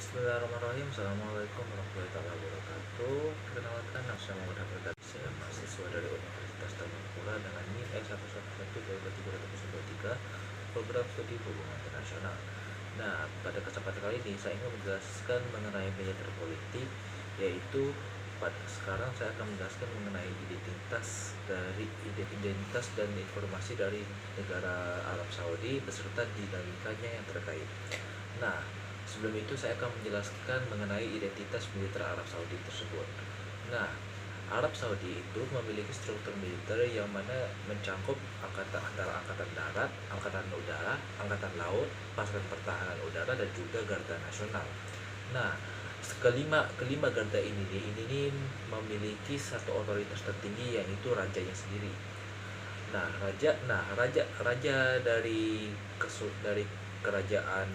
Bismillahirrahmanirrahim. Assalamualaikum warahmatullahi wabarakatuh. Perkenalkan, nama saya Muhammad Hafid. Saya mahasiswa dari Universitas Tamakula dengan NIM S1112023 program studi hubungan internasional. Nah, pada kesempatan kali ini saya ingin menjelaskan mengenai militer politik, yaitu sekarang saya akan menjelaskan mengenai identitas dan informasi dari negara Arab Saudi beserta dinamikanya yang terkait. Nah, sebelum itu saya akan menjelaskan mengenai identitas militer Arab Saudi tersebut. Nah, Arab Saudi itu memiliki struktur militer yang mana mencakup antara angkatan darat, angkatan udara, angkatan laut, pasukan pertahanan udara dan juga garda nasional. Nah, kelima garda ini memiliki satu otoritas tertinggi, yaitu rajanya sendiri. Nah, raja dari kerajaan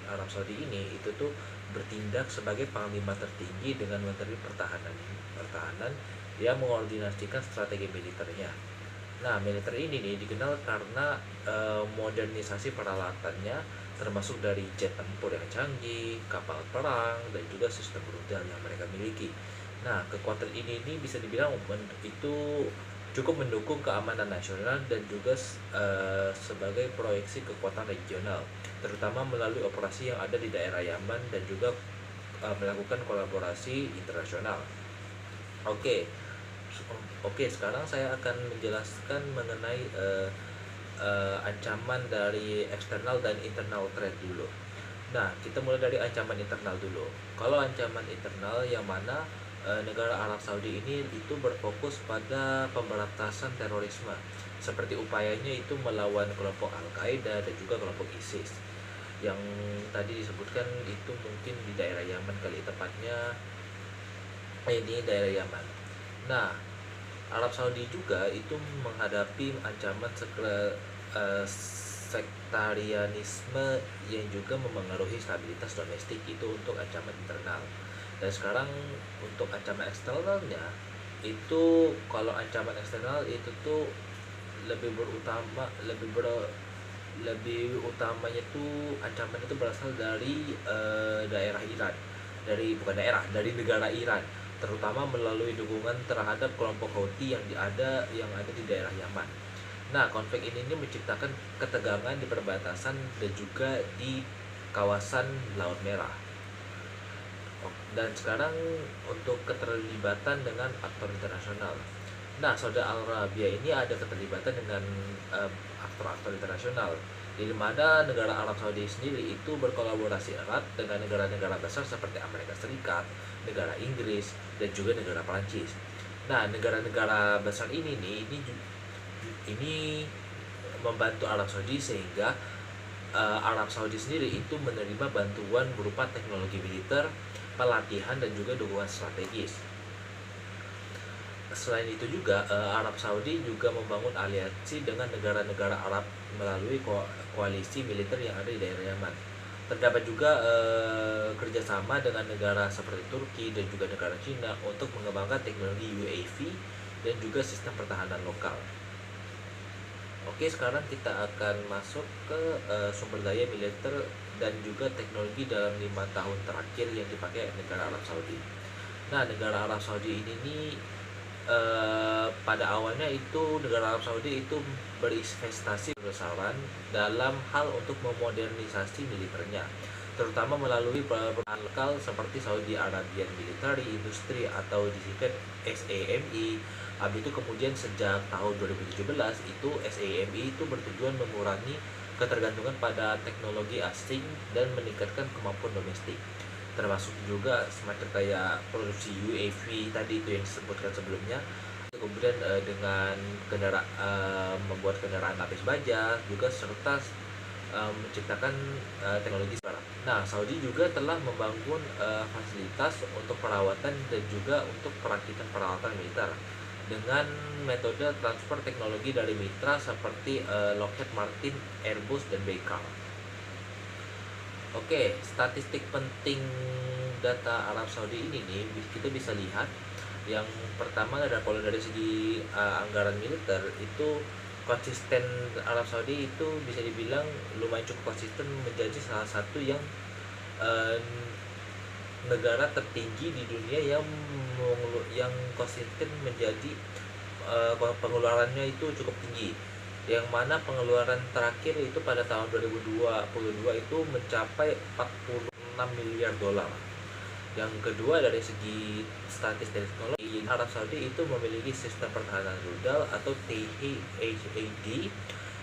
Arab Saudi ini itu tuh bertindak sebagai panglima tertinggi dengan menteri pertahanan yang mengordinasikan strategi militernya. Nah, militer ini nih dikenal karena modernisasi peralatannya, termasuk dari jet tempur yang canggih, kapal perang, dan juga sistem rudal yang mereka miliki. Nah, kekuatan ini bisa dibilang itu cukup mendukung keamanan nasional dan juga sebagai proyeksi kekuatan regional, terutama melalui operasi yang ada di daerah Yaman dan juga melakukan kolaborasi internasional. Oke, sekarang saya akan menjelaskan mengenai ancaman dari eksternal dan internal threat dulu. Nah, kita mulai dari ancaman internal dulu. Kalau ancaman internal yang mana negara Arab Saudi ini itu berfokus pada pemberantasan terorisme, seperti upayanya itu melawan kelompok Al-Qaeda dan juga kelompok ISIS. Yang tadi disebutkan itu mungkin di daerah Yaman kali tepatnya, ini daerah Yaman. Nah, Arab Saudi juga itu menghadapi ancaman sektarianisme yang juga memengaruhi stabilitas domestik, itu untuk ancaman internal. Dan sekarang untuk ancaman eksternalnya itu, kalau ancaman eksternal itu tuh lebih utamanya tuh ancaman itu berasal dari daerah Iran, dari negara Iran, terutama melalui dukungan terhadap kelompok Houthi yang ada di daerah Yaman. Nah, konflik ini menciptakan ketegangan di perbatasan dan juga di kawasan Laut Merah. Dan sekarang untuk keterlibatan dengan aktor internasional. Nah, Saudi Arabia ini ada keterlibatan dengan aktor-aktor internasional, di mana negara Arab Saudi sendiri itu berkolaborasi erat dengan negara-negara besar seperti Amerika Serikat, negara Inggris, dan juga negara Prancis. Nah, negara-negara besar ini membantu Arab Saudi, sehingga Arab Saudi sendiri itu menerima bantuan berupa teknologi militer, pelatihan, dan juga dukungan strategis. Selain itu juga Arab Saudi juga membangun aliansi dengan negara-negara Arab melalui koalisi militer yang ada di daerah Yaman. Terdapat juga kerjasama dengan negara seperti Turki dan juga negara Cina untuk mengembangkan teknologi UAV dan juga sistem pertahanan lokal. Oke, sekarang kita akan masuk ke sumber daya militer dan juga teknologi dalam 5 tahun terakhir yang dipakai negara Arab Saudi. Nah, negara Arab Saudi ini pada awalnya itu negara Arab Saudi itu berinvestasi besaran dalam hal untuk memodernisasi militernya, terutama melalui perusahaan lokal seperti Saudi Arabian Military Industry atau disingkat SAMI. Habis itu kemudian sejak tahun 2017 itu SAMI itu bertujuan mengurangi ketergantungan pada teknologi asing dan meningkatkan kemampuan domestik, termasuk juga semacam kayak produksi UAV tadi itu yang disebutkan sebelumnya. Kemudian dengan membuat kendaraan lapis baja juga, serta menciptakan teknologi sekarang. Nah, Saudi juga telah membangun fasilitas untuk perawatan dan juga untuk perakitan peralatan militer dengan metode transfer teknologi dari mitra seperti Lockheed Martin, Airbus, dan Baykar. Oke, statistik penting data Arab Saudi ini nih kita bisa lihat. Yang pertama adalah kalau dari segi anggaran militer itu konsisten, Arab Saudi itu bisa dibilang lumayan cukup konsisten menjadi salah satu yang negara tertinggi di dunia yang konsisten menjadi pengeluarannya itu cukup tinggi, yang mana pengeluaran terakhir itu pada tahun 2022 itu mencapai 46 miliar dolar. Yang kedua, dari segi statistik teknologi, Arab Saudi itu memiliki sistem pertahanan rudal atau THAAD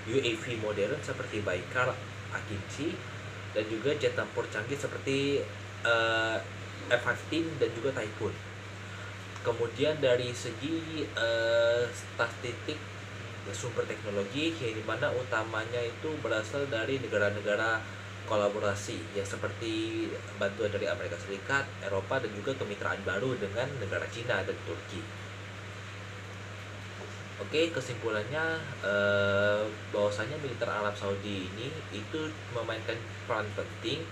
UAV modern seperti Baykar, Akinci, dan juga jet tempur canggih seperti F-15 dan juga Typhoon. Kemudian dari segi statistik sumber teknologi, yang dimana utamanya itu berasal dari negara-negara kolaborasi ya, seperti bantuan dari Amerika Serikat, Eropa, dan juga kemitraan baru dengan negara Cina dan Turki. Oke, kesimpulannya bahwasanya militer Arab Saudi ini itu memainkan peran penting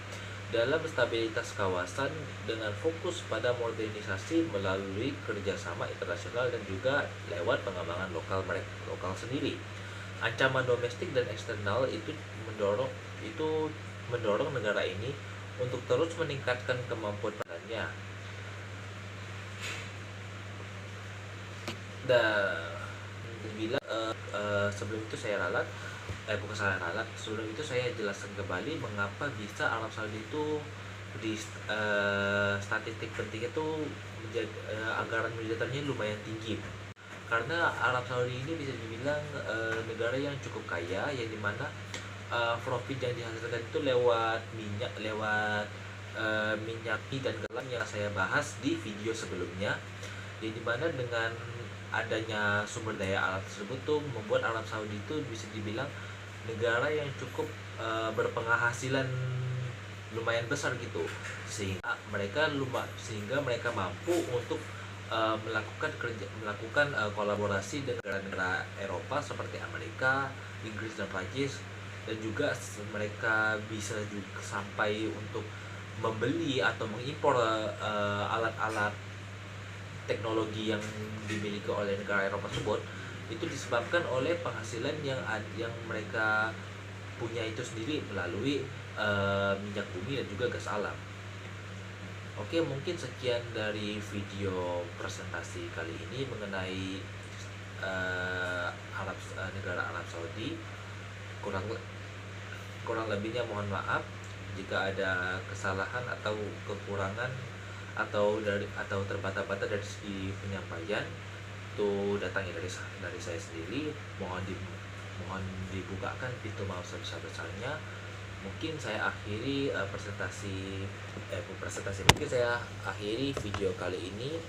dalam stabilitas kawasan dengan fokus pada modernisasi melalui kerjasama internasional dan juga lewat pengembangan lokal sendiri. Ancaman domestik dan eksternal itu mendorong negara ini untuk terus meningkatkan kemampuan pertahanannya. Dan bila sebelum itu saya ralat, bukan saya ralat, sebelum itu saya jelaskan kembali mengapa bisa Arab Saudi itu di statistik penting itu menjadi anggaran militernya lumayan tinggi. Karena Arab Saudi ini bisa dibilang negara yang cukup kaya, yang dimana profit yang dihasilkan itu lewat minyak dan garam yang saya bahas di video sebelumnya, yang dimana dengan adanya sumber daya alam tersebut tuh membuat Arab Saudi itu bisa dibilang negara yang cukup berpenghasilan lumayan besar gitu, sehingga mereka mampu untuk melakukan kolaborasi dengan negara-negara Eropa seperti Amerika, Inggris, dan Prancis, dan juga mereka bisa juga sampai untuk membeli atau mengimpor alat-alat teknologi yang dimiliki oleh negara Eropa tersebut, itu disebabkan oleh penghasilan yang mereka punya itu sendiri melalui minyak bumi dan juga gas alam. Oke, mungkin sekian dari video presentasi kali ini mengenai negara Arab Saudi. Kurang lebihnya mohon maaf jika ada kesalahan atau kekurangan atau terbata-bata dari segi penyampaian. Itu datangnya dari saya sendiri. Mohon dibukakan pintu maaf sebesar-besarnya. Mungkin saya akhiri mungkin saya akhiri video kali ini.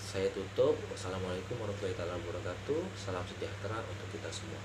Saya tutup. Wassalamualaikum warahmatullahi wabarakatuh. Salam sejahtera untuk kita semua.